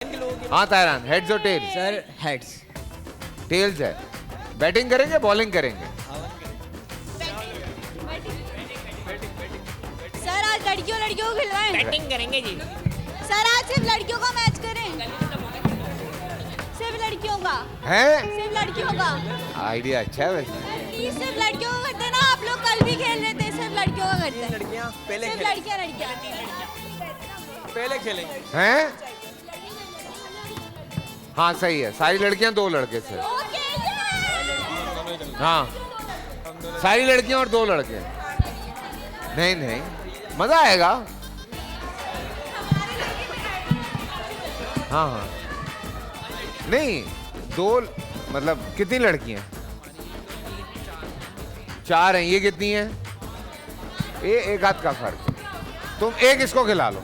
हाँ तायरान, हेड्स और tales? Sir heads. Tales है। बैटिंग करेंगे बॉलिंग करेंगे? सर आज लड़कियों को खिलवाएं। बैटिंग करेंगे जी। सर आज सिर्फ लड़कियों का मैच करें। सिर्फ लड़कियों का। हैं? सिर्फ लड़कियों का। आइडिया अच्छा है वैसे। प्लीज सिर्फ लड़कियों का करते ना, आप लोग कल भी खेल रहे थे, सिर्फ लड़कियों का करते हैं। लड़कियां पहले सिर्फ खेलेंगे। लड़कियां। पहले खेलेंगे। हैं? हाँ सही है, सारी लड़कियां दो लड़के से। ओके हाँ सारी लड़कियां और दो लड़के। नहीं नहीं मजा आएगा। हाँ हाँ नहीं दो मतलब कितनी लड़कियां? चार हैं। ये कितनी है? ये एक हाथ का फर्क। तुम एक इसको खिला लो।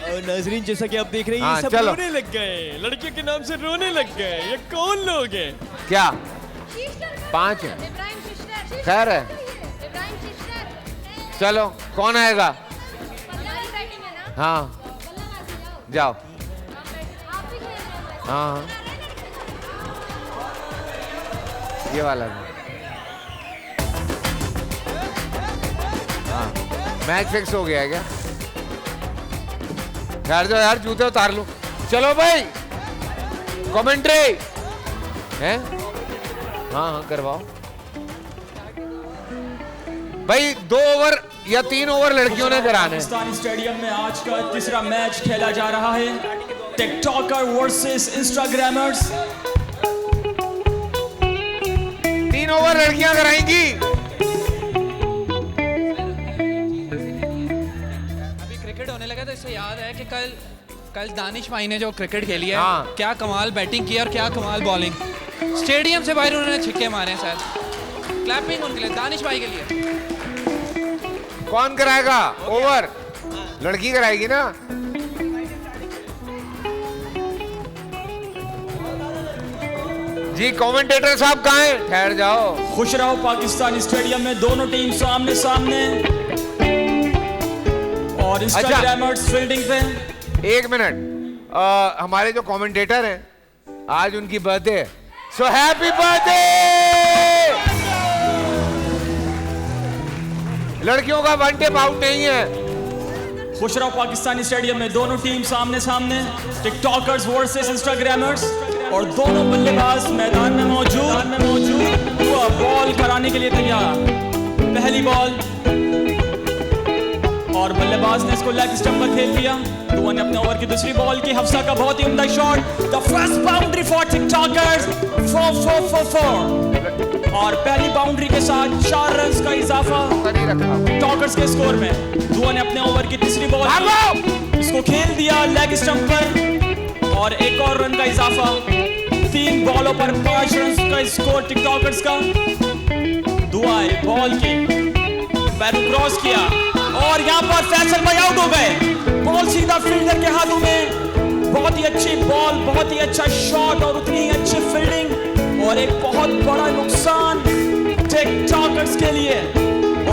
और नाजरीन जैसा कि आप देख रहे हैं हाँ, ये सब चलो। रोने लग गए, लड़कियों के नाम से रोने लग गए। ये कौन लोग हैं? क्या 5 है? खैर है, चलो कौन आएगा? हाँ जाओ। हाँ हाँ ये वाला भी। हाँ मैच फिक्स हो गया है क्या? यार जो यार जूते उतार लो। चलो भाई कमेंट्री है। हाँ हाँ करवाओ भाई। 2 ओवर या 3 ओवर लड़कियों ने कराने। पाकिस्तान स्टेडियम में आज का तीसरा मैच खेला जा रहा है, टिकटॉकर वर्सेस इंस्टाग्रामर्स। 3 ओवर लड़कियां कराएंगी। अभी क्रिकेट होने लगा तो इससे याद है कि कल दानिश भाई ने जो क्रिकेट खेली है, हाँ। क्या कमाल बैटिंग की और क्या कमाल बॉलिंग। स्टेडियम से बाहर उन्होंने छिक्के मारे हैं शायद। क्लैपिंग उनके लिए, दानिश भाई के लिए। कौन कराएगा ओवर? लड़की कराएगी ना। जी कमेंटेटर साहब कहाँ हैं? ठहर जाओ। खुश रहो पाकिस्तान स्टेडियम में दोनों टीम सामने सामने और इंस्टाग्रामर्स फील्डिंग पे। 1 मिनट। हमारे जो कमेंटेटर हैं आज उनकी बर्थडे है, सो हैप्पी बर्थडे। लड़कियों का वन टेप आउट नहीं है। खुश रहो पाकिस्तान स्टेडियम में दोनों टीम सामने सामने, टिकटॉकर्स वर्सेस इंस्टाग्रामर्स, और दोनों बल्लेबाज मैदान में मौजूद। हुआ बॉल कराने के लिए तैयार। पहली बॉल और बल्लेबाज ने इसको लेग स्टंप पर खेल दिया। दुआ ने अपने ओवर की दूसरी बॉल की। हफ्सा का बहुत ही उम्दा shot. The first boundary for TikTokers 4-4-4-4 और पहली बाउंड्री के साथ 4 रन का इजाफा टिकटॉकर्स के स्कोर में। दुआ ने अपने ओवर की तीसरी बॉल की, इसको खेल दिया लेग स्टंप पर और एक और रन का इजाफा। 3 बॉलों पर 5 रन का स्कोर टिकटॉकर्स का। दुआ बॉल की पैर क्रॉस किया और यहाँ पर फैसल भाई आउट हो गए। बॉल सीधा फील्डर के हाथों में। बहुत ही अच्छी बॉल, बहुत ही अच्छा शॉट और उतनी ही अच्छी फील्डिंग और एक बहुत बड़ा नुकसान टिकटॉकर्स के लिए।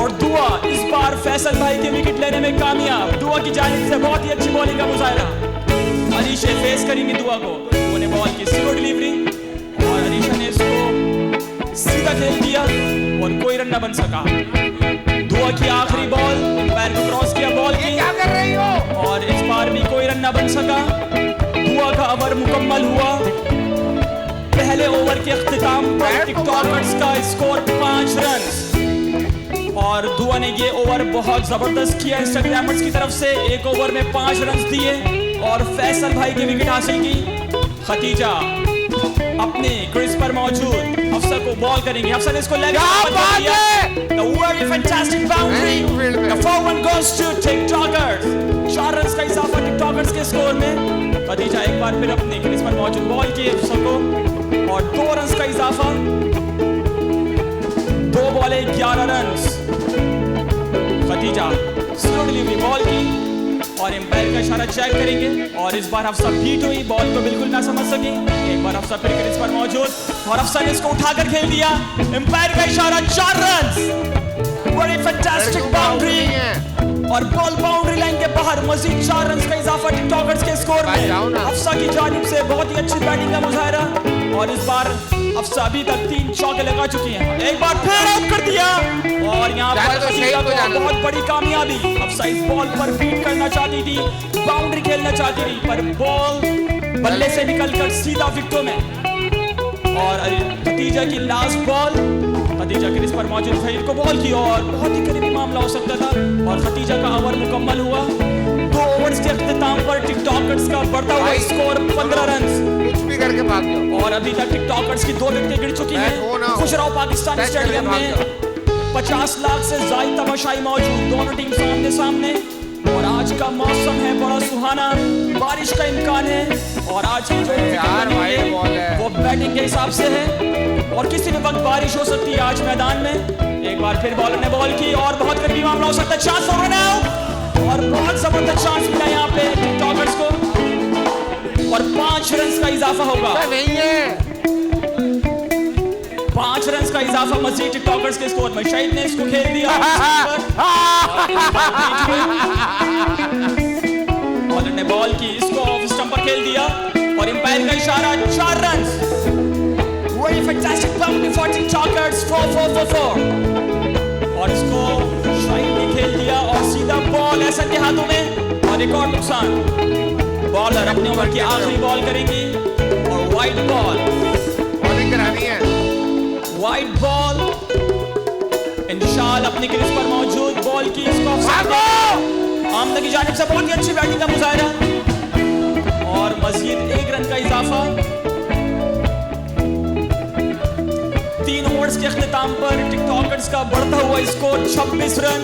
और दुआ इस बार फैसल भाई के विकेट लेने में कामयाब। दुआ की जानिब से बहुत ही अच्छी बॉलिंग का मुजाहरा। अलीशा फेस करेंगे दुआ को। दुआ ने बॉल की स्लो डिलीवरी और अलीशा ने इसको सीधा खेल दिया और कोई रन न बन सका। दुआ की आखिरी बॉल, पैर को क्रॉस किया बॉल की। क्या कर रही हो? और इस बार भी कोई रन न बन सका। दुआ का ओवर मुकम्मल हुआ। पहले ओवर के अख्तिताम पर टिकटॉकर्स का स्कोर 5 रन और दुआ ने ये ओवर बहुत जबरदस्त किया इंस्टाग्रामर्स की तरफ से। एक ओवर में 5 रन दिए और फैसल भाई की विकेट हासिल की। खतीजा अपने क्रीज पर मौजूद अफसर को बॉल करेंगे। अफसर ने इसको लेग क्या बात है? The very fantastic boundary. The 4-1 goes to TikTokers. 4 run का इजाफा टिकटॉकर्स के स्कोर में। खतीजा एक बार फिर अपने क्रीज पर मौजूद बॉल किए अफसर को और 2 रन का इजाफा। 2 बॉले 11 run. Khatija slow delivery ball की और एम्पायर का इशारा चेक करेंगे और इस बार हफ्सा बीट हुई, बॉल को बिल्कुल ना समझ सकी। एक बार हफ्सा फिर क्रीज पर मौजूद और हफ्सा ने इसको उठाकर खेल दिया। एम्पायर का इशारा 4 रन। बड़ी फैंटास्टिक बाउंड्री और बॉल बाउंड्री लाइन के बाहर मजीद 4 रन का इजाफा टिकटॉकर्स के स्कोर भाई जाओ में। ना। अफसा की जानिब से बहुत ही अच्छी बैटिंग का मुजाहरा और इस बार अफसा अभी तक 3 चौके लगा चुकी हैं। एक बार फिर आउट कर दिया और यहाँ जाने पर दो, खदीजा सही को जाने को दो। बहुत बड़ी कामयाबी। अफसा इस बॉल पर बीट करना चाहती थी, बाउंड्री खेलना चाहती थी, पर बॉल बल्ले से निकलकर सीधा विकेटों में। और खदीजा की लास्ट बॉल, खदीजा क्रीज पर मौजूद फहीद को बॉल की और बहुत ही करीबी मामला हो सकता था और खदीजा का ओवर मुकम्मल हुआ। 2 ओवर्स के अख्तिताम पर टिकटॉकर्स का बढ़ता हुआ भाई, स्कोर 15 रन कुछ भी करके भाग जाओ। और अभी तक टिकटॉकर्स की 2 विकेटें गिर चुकी बैट हो ना हैं। हो। खुशराव पाकिस्तान बैट करके स्टेडियम भाग में 50 लाख से ज्यादा तमाशाई मौजूद, दोनों टीम सामने सामने। और आज का मौसम है बड़ा सुहाना, बारिश का इम्कान है और आज की जो यार, विकेट वाइड बॉल है। वो बैटिंग के हिसाब से है और किसी भी वक्त बारिश हो सकती है आज मैदान में। एक बार फिर बॉलर ने बॉल की और बहुत करीबी मामला हो सकता है। चांस फॉर रन आउट और बहुत जबरदस्त चांस मिला यहाँ पे टिकटॉकर्स को और 5 रन का इजाफा होगा। नहीं है 5 रन का इजाफा मजीद टिकटॉकर्स के स्कोर में। शहीद ने इसको खेल दिया बॉलर ने बॉल की, इसको ऑफ स्टंप पर खेल दिया और एम्पायर का इशारा। 4 run. Very fantastic boundary for TikTokers. 4 और इसको शहीद ने खेल दिया और सीधा बॉल एहसन के हाथों में और एक और नुकसान। बॉलर अपने ओवर की आखिरी बॉल करेंगी और वाइड बॉल, बॉलिंग करानी है। वाइड बॉल इंशाल्लाह अपने क्रीज पर मौजूद बॉल की, इसको आमना की जानिब से बहुत ही अच्छी बैटिंग का मुजाहरा और मजीद 1 रन का इजाफा। 3 ओवर्स के अख्तिताम पर टिकटॉकर्स का बढ़ता हुआ स्कोर 26 रन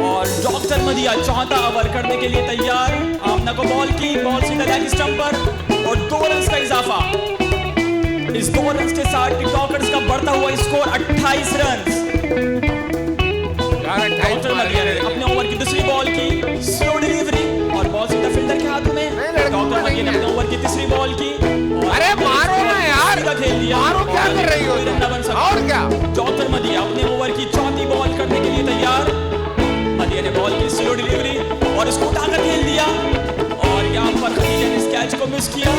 और डॉक्टर मदिया 4था ओवर करने के लिए तैयार। आमना को बॉल की, बॉल सीधा लेग स्टंप पर और 2 रन का इजाफा। इस 2 रन के साथ टिकटॉकर्स का बढ़ता हुआ स्कोर 28 रन। डॉक्टर मदिया ने अपने ओवर की दूसरी बॉल की, स्लो डिलीवरी और बॉल सीधा फील्डर के हाथों में। डॉक्टर मदिया ने अपने ओवर की तीसरी बॉल की। अरे मारो ना यार, सीधा खेल दिया। मारो, क्या कर रही हो कोई रन न बन सका। और क्या? डॉक्टर मदिया अपने ओवर की 4थी बॉल करने के लिए तैयार। मदिया ने बॉल की स्लो डिलीवरी और इसको उठाकर खेल दिया और यहाँ पर खदीजा ने इस कैच को मिस किया।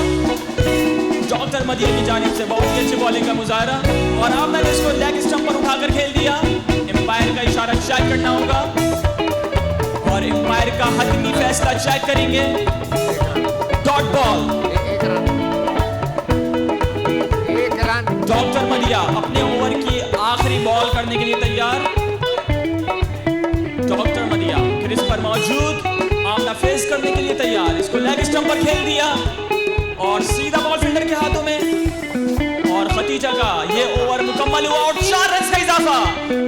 डॉक्टर मदिया की जानिब से बहुत ही अच्छी बॉलिंग का मुजाहरा और अब मैंने इसको लेग स्टंप पर उठाकर खेल दिया। एम्पायर का इशारा चेक करना होगा और एम्पायर का हतमी फैसला चेक करेंगे। Dot ball. एक रन। डॉक्टर मदिया अपने ओवर की आखिरी बॉल करने के लिए तैयार। डॉक्टर मदिया क्रीज पर मौजूद, आमना फेस करने के लिए तैयार। इसको लेग स्टंप पर खेल दिया और सीधा बॉल फील्डर के हाथों में और खदीजा का ये ओवर मुकम्मल हुआ और 4 रन का इजाफा।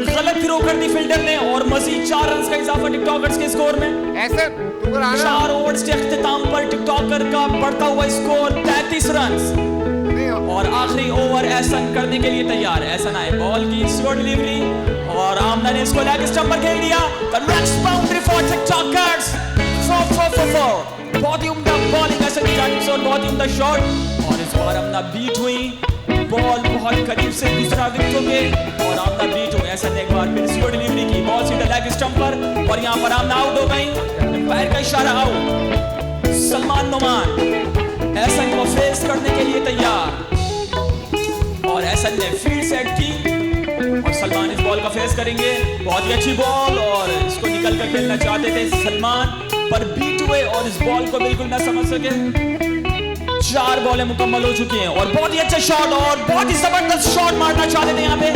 गलत थ्रो कर दी फील्डर ने और मजीद 4 रन का इजाफा टिकटॉकर्स के स्कोर में। ऐसे तू कर आना। 4 ओवर्स के अख्तिताम पर टिकटॉकर का बढ़ता हुआ स्कोर 33 रन और आखिरी ओवर एहसन करने के लिए तैयार। एहसन आए, बॉल की स्लो डिलीवरी और आमना ने इसको लेग स्टंप पर खेल दिया। The next boundary for TikTokers. 4 बहुत ही उम्दा बॉलिंग एहसन की जानिब से और बहुत ही उम्दा शॉट और इस बार आमना बीट हुई। बॉल बहुत करीब से दूसरा विकेट हो गए और आमना बीट हुई। एहसन ने एक बार फिर स्लो डिलीवरी की, बॉल सीधा लेग स्टंप पर और यहाँ पर आमना आउट हो गई। एम्पायर का इशारा आउट। सलमान नोमान एहसन को फेस करने के लिए तैयार और एहसन ने फील्ड सेट की और सलमान इस बॉल का फेस करेंगे। बहुत ही अच्छी बॉल और इसको निकल कर खेलना चाहते थे सलमान, पर बीट हुए और इस बॉल को बिल्कुल न समझ सके। 4 बॉलें मुकम्मल हो चुकी हैं और बहुत ही अच्छा शॉट और बहुत ही जबरदस्त शॉट मारना चाहते थे यहाँ पे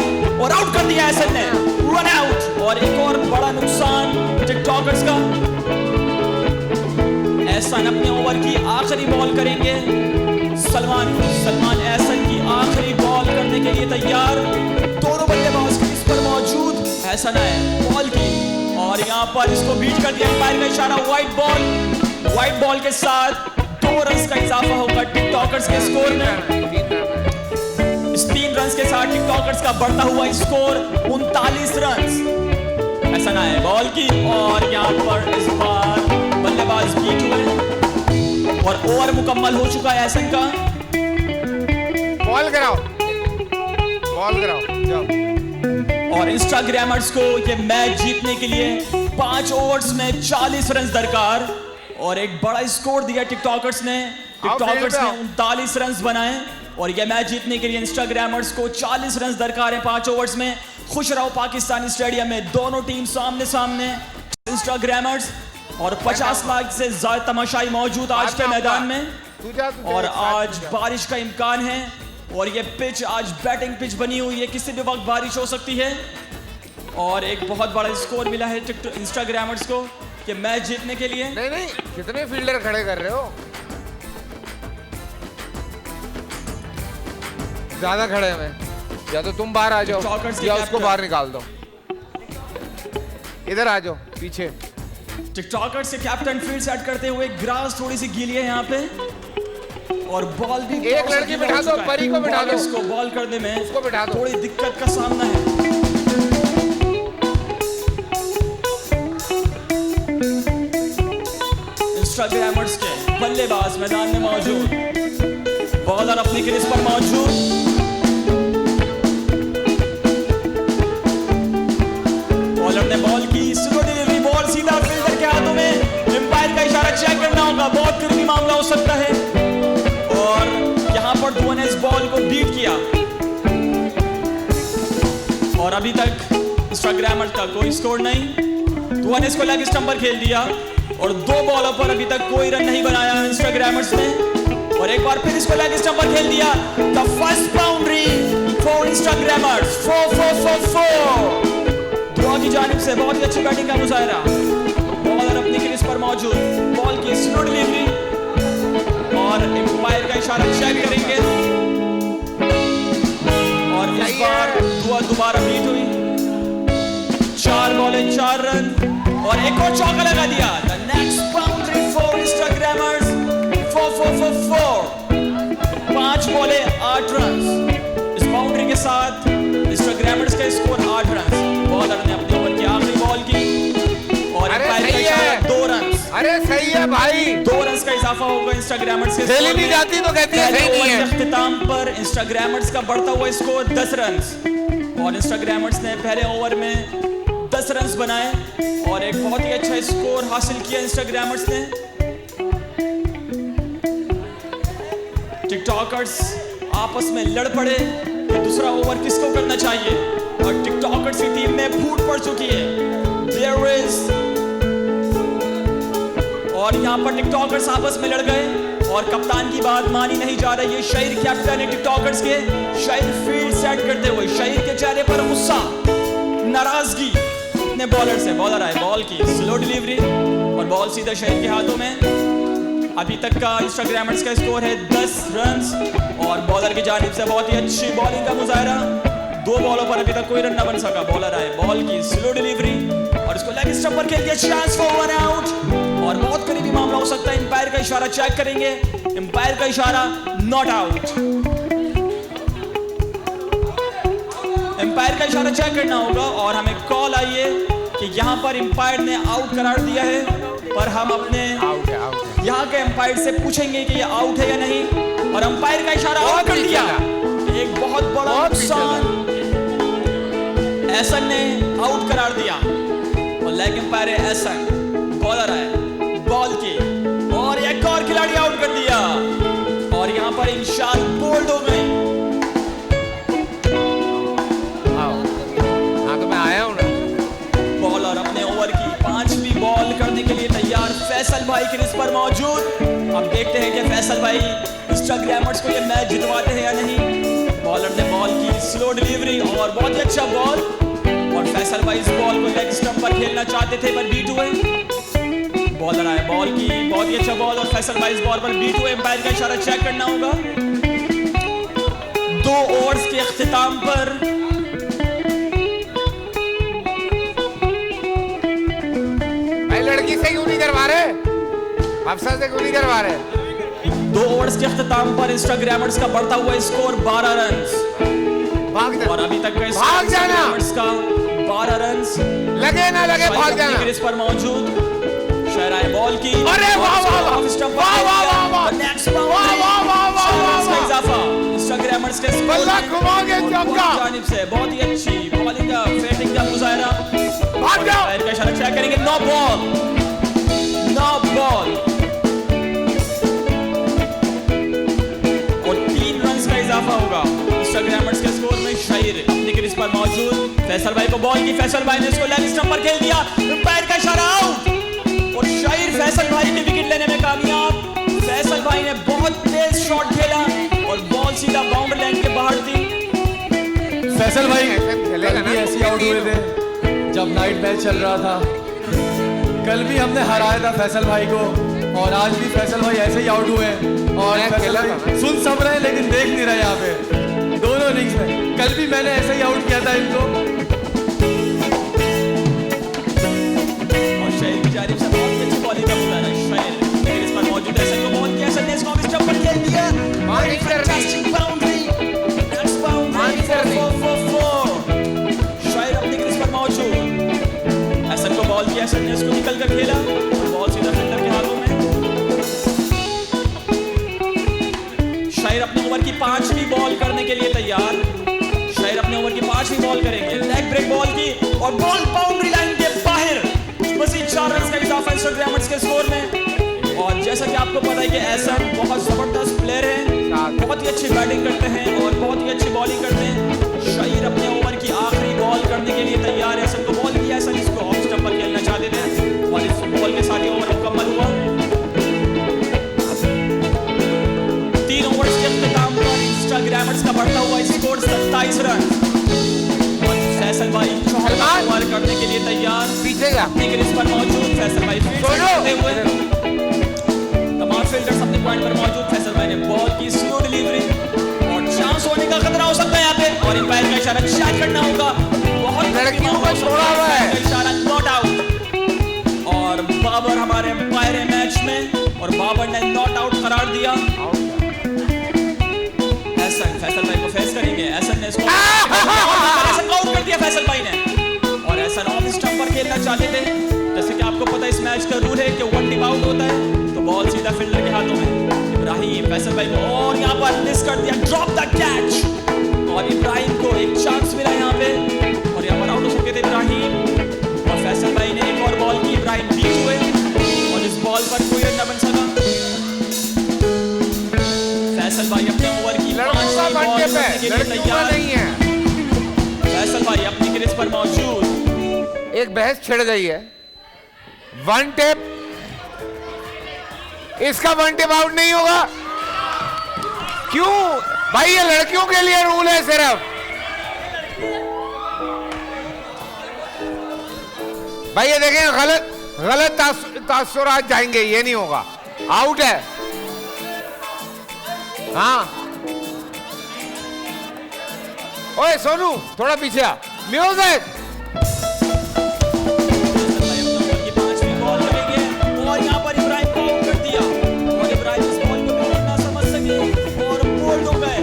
और आउट कर दिया एहसन ने। रन आउट और एक और बड़ा नुकसान टिकटॉकर्स का। एहसन अपने ओवर की आखिरी बॉल करेंगे। सलमान एहसन की आखिरी बॉल करने के लिए तैयार। दोनों बल्लेबाज क्रीज पर मौजूद। एहसन है बॉल की और यहाँ पर इसको बीट कर दिया। एम्पायर का इशारा वाइड बॉल के साथ 2 रन का इजाफा होगा टिकटॉकर्स के स्कोर में। इस 3 रन के साथ टिकटॉकर्स का बढ़ता हुआ स्कोर 39 रन। एहसन है बॉल की और यहाँ पर इस बार बल्लेबाज बीट हुए और ओवर मुकम्मल हो चुका है एहसन का। बॉल कराओ जाओ। और इंस्टाग्रामर्स को ये मैच जीतने के लिए 5 ओवर्स में 40 रन दरकार और एक बड़ा स्कोर दिया टिकटॉकर्स ने। टिकटॉकर्स ने 39 रन बनाए और ये मैच जीतने के लिए इंस्टाग्रामर्स को 40 रन दरकार है 5 ओवर्स में। खुश रहो पाकिस्तानी स्टेडियम में दोनों टीम सामने सामने, इंस्टाग्रामर्स और 50 लाख से ज्यादा तमाशाई मौजूद आज के मैदान में। और आज बारिश का इम्कान है और ये पिच आज बैटिंग पिच बनी हुई है, किसी भी वक्त बारिश हो सकती है। और एक बहुत बड़ा स्कोर मिला है इंस्टाग्रामर्स को कि मैच जीतने के लिए। नहीं, कितने फील्डर खड़े कर रहे हो? ज्यादा खड़े हैं। या तो तुम बाहर आ जाओ या उसको बाहर निकाल दो। इधर आ जाओ पीछे। टिकटॉकर्स के कैप्टन फील्ड सेट करते हुए, ग्रास थोड़ी सी गीली है यहाँ पे और बॉल भी एक लड़की बिठा दो, परी को बिठा दो। इसको बॉल करने में उसको बिठा दो। थोड़ी दिक्कत का सामना है। इंस्टाग्रामर्स के बल्लेबाज मैदान में मौजूद, बॉलर अपनी क्रीज पर मौजूद। बॉलर ने बॉल की, स्लो डिलीवरी, बॉल सीधा फील्डर के हाथों में। एम्पायर का इशारा चेक करना होगा, बहुत करीबी मामला हो सकता है। और यहां पर धुआं ने इस बॉल को बीट किया और अभी तक इंस्टाग्रामर का कोई स्कोर नहीं। धुआं ने इसको लेग स्टंप पर खेल दिया और 2 बॉलों पर अभी तक कोई रन नहीं बनाया इंस्टाग्रामर्स ने। और एक बार फिर इसको लेग स्टंप पर खेल दिया। The first boundary for Instagrammers, 4-4-4-4। दुआ की जानिब से बहुत ही अच्छी बैटिंग का मुजाहरा। बॉलर अपनी क्रीज पर मौजूद, बॉल की स्लो डिलीवरी और एम्पायर का इशारा चेक करेंगे। और इस बार दुआ दोबारा बीट हुई। 4 बॉलें 4 रन और एक और चौका लगा दिया। The next boundary for Instagrammers, 4-4-4-4। 5 बॉलें 8 run. इस बाउंड्री के साथ इंस्टाग्रामर्स का स्कोर 8 रन। बॉलर ने अपने ओवर की आखिरी बॉल की और एम्पायर का इशारा 2 रन। अरे सही है भाई, 2 रन का इजाफा होगा इंस्टाग्रामर्स के खेली नहीं जाती तो कहती है सही नहीं है। इख्तिताम पर इंस्टाग्रामर्स का बढ़ता हुआ स्कोर 10 रन और इंस्टाग्रामर्स ने पहले ओवर में 10 रन बनाए और एक बहुत ही अच्छा स्कोर हासिल किया इंस्टाग्रामर्स ने। टिकटॉकर्स आपस में लड़ पड़े कि दूसरा ओवर किसको करना चाहिए और टिकटॉकर्स की टीम में फूट पड़ चुकी है। There is और यहाँ पर टिकटॉकर्स आपस में लड़ गए और कप्तान की बात मानी नहीं जा रही है। शहीर कैप्टन है टिकटॉकर्स के। शहीर फील्ड सेट करते हुए, शहीर के चेहरे पर गुस्सा, नाराजगी अपने बॉलर से। बॉलर आए, बॉल की स्लो डिलीवरी और बॉल सीधा शहीर के हाथों में। अभी तक का इंस्टाग्रामर्स का स्कोर है 10 रन और बॉलर की जानिब से बहुत ही अच्छी बॉलिंग का मुजाहरा। 2 बॉलों पर अभी तक कोई रन न बन सका। बॉलर आए, बॉल की स्लो डिलीवरी और इसको लेग स्टंप पर खेल दिया। चांस फॉर 1 आउट और बहुत करीबी मामला हो सकता है। एम्पायर का इशारा चेक करेंगे। एम्पायर का इशारा नॉट आउट। एम्पायर का इशारा चेक करना होगा और हमें कॉल आई है कि यहाँ पर एम्पायर ने आउट करार दिया है, पर हम अपने यहाँ के एम्पायर से पूछेंगे कि ये आउट है या नहीं। और एम्पायर का इशारा आउट कर दिया। एक बहुत बड़ा नुकसान एहसन ने आउट करार दिया और लेग एम्पायर है एहसन। बॉलर आए, बॉल की और एक और खिलाड़ी आउट कर दिया और यहाँ पर इंशाल बोल्ड हो गई। हाँ तो मैं आया हूँ ना। बॉलर अपने ओवर की 5वीं बॉल करने के लिए तैयार। फैसल भाई क्रीज पर मौजूद। अब देखते हैं कि फैसल भाई इंस्टाग्रामर्स को ये मैच जितवाते हैं या नहीं। बॉलर ने बॉल की स्लो डिलीवरी और बहुत ही अच्छा बॉल और फैसल भाई इस बॉल को लेग स्टंप पर खेलना चाहते थे पर बीट हुए। बॉलर आए, बॉल की बहुत ही अच्छा बॉल और फैसल भाई इस बॉल पर बीट हुए। एम्पायर का इशारा चेक करना होगा। 2 ओवर्स के इख्तिताम पर भाई लड़की से क्यों नहीं करवा रहे, अफसर से क्यों नहीं करवा रहे? 2 ओवर्स के इख्तिताम पर इंस्टाग्रामर्स का बढ़ता हुआ स्कोर 12 रन और अभी तक का भाग जाना का 12 रन। लगे ना लगे भाग जाना। क्रीज पर मौजूद शहराए, बॉल की अरे वाह वाह वाह वाह वाह नेक्स्ट बाउंड्री इजाफा इंस्टाग्रामर्स के बल्ला घुमाओगे चौका जानिब से बहुत ही अच्छी बॉलिंग का फील्डिंग का मुजाहरा। भाग जाओ। पैर का इशारा चेक करेंगे, नो बॉल, नो बॉल। और 3 रन का इजाफा होगा इंस्टाग्रामर्स के स्कोर में। शाहिर अपनी क्रीज पर मौजूद, फैसल भाई को बॉल की, फैसल भाई ने इसको लेग स्टंप पर खेल दिया, पैर का इशारा आउट। और शाहिर फैसल भाई की विकेट लेने में कामयाब। फैसल भाई ने बहुत तेज शॉट खेला और बॉल सीधा बाउंड्री लाइन के बाहर थी। फैसल भाई खेलेगा कल भी ना, ऐसे ही आउट हुए थे जब नाइट मैच चल रहा था। कल भी हमने हराया था फैसल भाई को और आज भी फैसल भाई ऐसे ही आउट हुए हैं। और मैं फैसल खेला भाई था ना। सुन सब रहे हैं लेकिन देख नहीं रहे यहाँ पे दोनों इनिंग्स में। कल भी मैंने ऐसे ही आउट किया था इनको। और शाहिर की जानिब से बहुत ही अच्छी बॉलिंग का मुजाहरा है। शाहिर इस पर मौजूद है, सर को बॉल किया, सर ने इसको ऑफ स्टंप पर खेल दिया। नहीं कर रही। फैंटास्टिक बाउंड्री, नेक्स्ट बाउंड्री, नहीं कर रही। 4-4-4। शाहिर अपनी क्रीज पर मौजूद, हसन को बॉल किया, हसन ने इसको निकल कर खेला और बॉल सीधा फील्डर के हाथों में। शाहिर अपने ओवर की 5वीं बॉल करने के लिए तैयार। शाहिर अपने ओवर की 5वीं बॉल करेंगे, लेग ब्रेक बॉल की और बॉल बाउंड्री लाइन के बाहर। मजीद 4 रन का इजाफा इंस्टाग्रामर्स के स्कोर में। और जैसा कि आपको पता है कि एहसन बहुत जबरदस्त प्लेयर है, बहुत ही अच्छी बैटिंग करते हैं और बहुत ही अच्छी बॉलिंग करते हैं। शाहिर अपने ओवर की आखिरी बॉल करने के लिए तैयार है, एहसन को बॉल किया, एहसन इसको ऑफ स्टंप पर खेलना चाहते थे और इस बॉल के साथ ही ओवर मुकम्मल हुआ। 3 ओवर्स के इख्तिताम पर इंस्टाग्रामर्स का बढ़ता हुआ स्कोर 27 रन। और फैसल भाई 4 ओवर करने के लिए तैयार, पीछे जा। अपनी क्रीज पर मौजूद, फैसल भाई फील्ड से खेलते हुए। तमाम फील्डर्स अपने पॉइंट पर मौजूद, फैसल भाई ने बॉल की स्लो डिलीवरी और चांस होने का खतरा हो सकता है यहाँ पे। और एम्पायर का इशारा चेक करना होगा, बहुत लड़कियों को छोड़ा हुआ है। का इशारा नॉट आउट। और बाबर हमारे एम्पायर है मैच में और बाबर ने नॉट आउट करार दिया। एहसन फैसल भाई को फेस करेंगे, एहसन ने इसको एहसन को आउट कर दिया फैसल भाई ने। और एहसन ऑफ स्टंप पर खेलना चाहते थे, जैसे कि आपको पता है इस मैच का रूल है कि 1 टिप आउट होता है तो बॉल सीधा फील्डर के हाथों में। इब्राहिम फैसल भाई को और यहाँ पर मिस कर दिया, ड्रॉप द कैच। और इब्राहिम को एक चांस मिला यहाँ पे और यहाँ पर आउट हो सकते थे इब्राहिम। और फैसल भाई ने एक और बॉल की, इब्राहिम बीच हुए और इस बॉल पर कोई रन न बन सका। फैसल भाई अपने ओवर की 5वीं बॉल करने के लिए तैयार नहीं है। फैसल भाई अपनी क्रीज पर मौजूद। एक बहस छिड़ गई है, 1 टेप, इसका 1 टेप आउट नहीं होगा। क्यों भाई, ये लड़कियों के लिए रूल है सिर्फ। भाई ये देखें, गलत तासुरात जाएंगे, ये नहीं होगा, आउट है। हाँ ओए सोनू थोड़ा पीछे आ, म्यूजिक। और यहाँ पर इब्राहिम को आउट कर दिया और इब्राहिम इस बॉल को बहुत ना समझ सके और बोल्ड हो गए।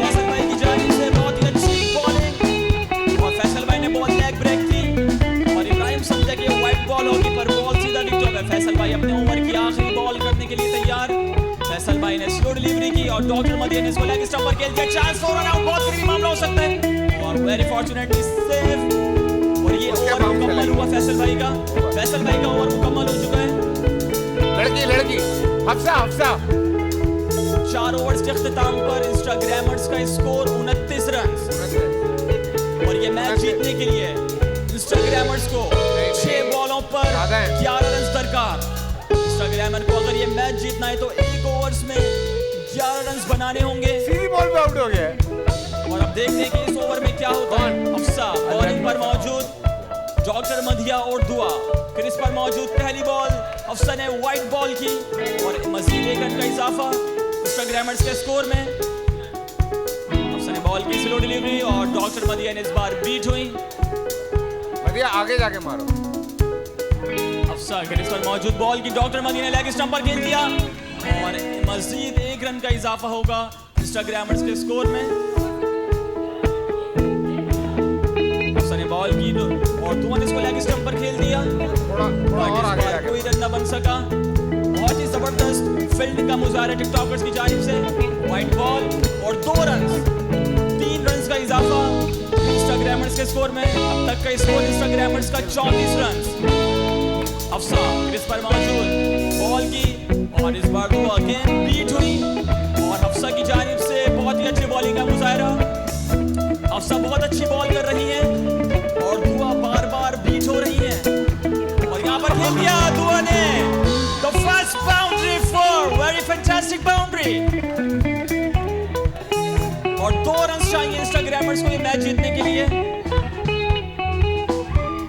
फैसल भाई की जानिब से बहुत ही अच्छी बॉलिंग और फैसल भाई ने बॉल लेग ब्रेक की और इब्राहिम समझा कि वाइड बॉल होगी पर बॉल सीधा विकेट हो गया। फैसल भाई अपने ओवर की आखिरी बॉल करने के लिए तैयार। फैसल भाई ने स्लो डिलीवरी की और डॉक्टर मदिया ने इसको लेग स्टंप पर खेल दिया, चांस फॉर रन आउट, बहुत करीबी मामला हो सकता है और वेरी फॉर्चुनेटली सेफ। और ये ओवर मुकम्मल हुआ फैसल भाई का, फैसल भाई का ओवर मुकम्मल हो चुका है। लड़की हफ्सा 4 ओवर्स के इख्तिताम पर इंस्टाग्रामर्स का स्कोर 29 रन और ये मैच जीतने के लिए इंस्टाग्रामर्स को 6 बॉलों पर 11 रन दरकार। इंस्टाग्रामर को अगर ये मैच जीतना है तो 1 ओवर्स में 11 रन बनाने होंगे। सीधी बॉल पे आउट हो गया और अब देखते हैं कि इस ओवर में क्या होता है। अफसा बॉलिंग पर मौजूद, डॉक्टर मधिया और दुआ क्रीज पर मौजूद। पहली बॉल अफसा ने वाइड बॉल की और मजीद 1 रन का इजाफा इंस्टाग्रामर्स के स्कोर में। अफसा ने बॉल की स्लो डिलीवरी और डॉक्टर मधिया ने इस बार बीट हुई। मधिया आगे जाके मारो। अफसा क्रीज पर मौजूद, बॉल की डॉक्टर मधिया ने लेग स्टंप पर खेल दिया और मजीद 1 रन का इजाफा होगा इंस्टाग्रामर्स के स्कोर में। अफसा ने बॉल की और दुआ ने इसको लेग स्टंप पर खेल दिया, थोड़ा और आगे जाके कोई रन न बन सका। बहुत ही जबरदस्त फील्ड का मुजाहरा टिकटॉकर्स की जानिब से। वाइड बॉल और 2 रन, 3 रन का इजाफा इंस्टाग्राम इंस्टाग्रामर्स के स्कोर में। अब तक का स्कोर इंस्टाग्रामर्स का 34 रन। हफ्सा क्रीज पर मौजूद, बॉल की और इस बार वो अगेन बीट हुई और हफ्सा की जानिब से बहुत ही अच्छी बॉलिंग का मुजाहरा। हफ्सा बहुत अच्छी बॉल कर रही है और दुआ बार बार बीट हो रही है और यहाँ पर खेल दिया दुआ ने। The first boundary for very fantastic boundary और 2 रन चाहिए इंस्टाग्रामर्स को ये मैच जीतने के लिए।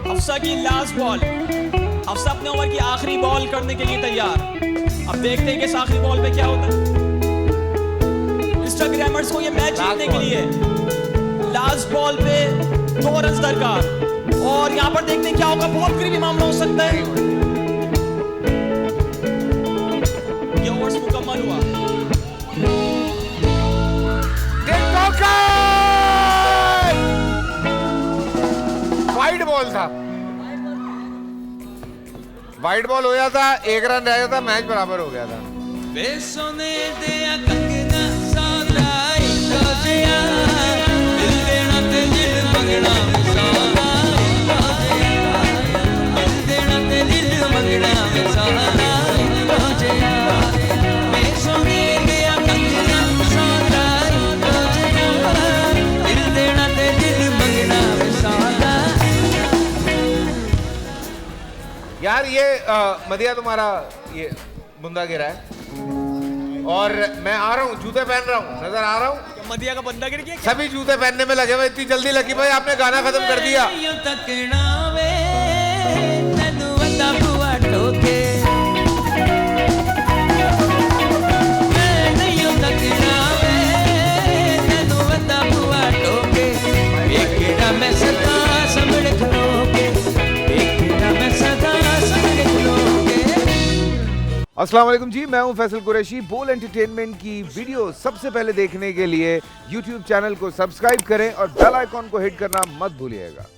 हफ्सा की लास्ट बॉल, हफ्सा अपने ओवर की आखिरी बॉल करने के लिए तैयार। अब देखते हैं कि इस आखिरी बॉल पे क्या होता है। इंस्टाग्रामर्स को ये मैच जीतने के लिए लास्ट बॉल पे 2 रन दरकार और यहाँ पर देखते हैं क्या होगा। बहुत करीबी मामला हो सकता है। ये ओवर्स मुकम्मल हुआ। वाइड बॉल था, वाइड बॉल हो जाता, 1 रन रह जाता, मैच बराबर हो गया था। यार ये मदिया तुम्हारा ये बुंदा गिरा है और मैं आ रहा हूँ, जूते पहन रहा हूँ, नजर आ रहा हूँ। मदिया का बंदा गिर गया। सभी जूते पहनने में लगे हुए। इतनी जल्दी लकी भाई आपने गाना खत्म कर दिया। अस्सलाम वालेकुम जी, मैं हूं फैसल कुरैशी। बोल एंटरटेनमेंट की वीडियो सबसे पहले देखने के लिए YouTube चैनल को सब्सक्राइब करें और बेल आइकॉन को हिट करना मत भूलिएगा।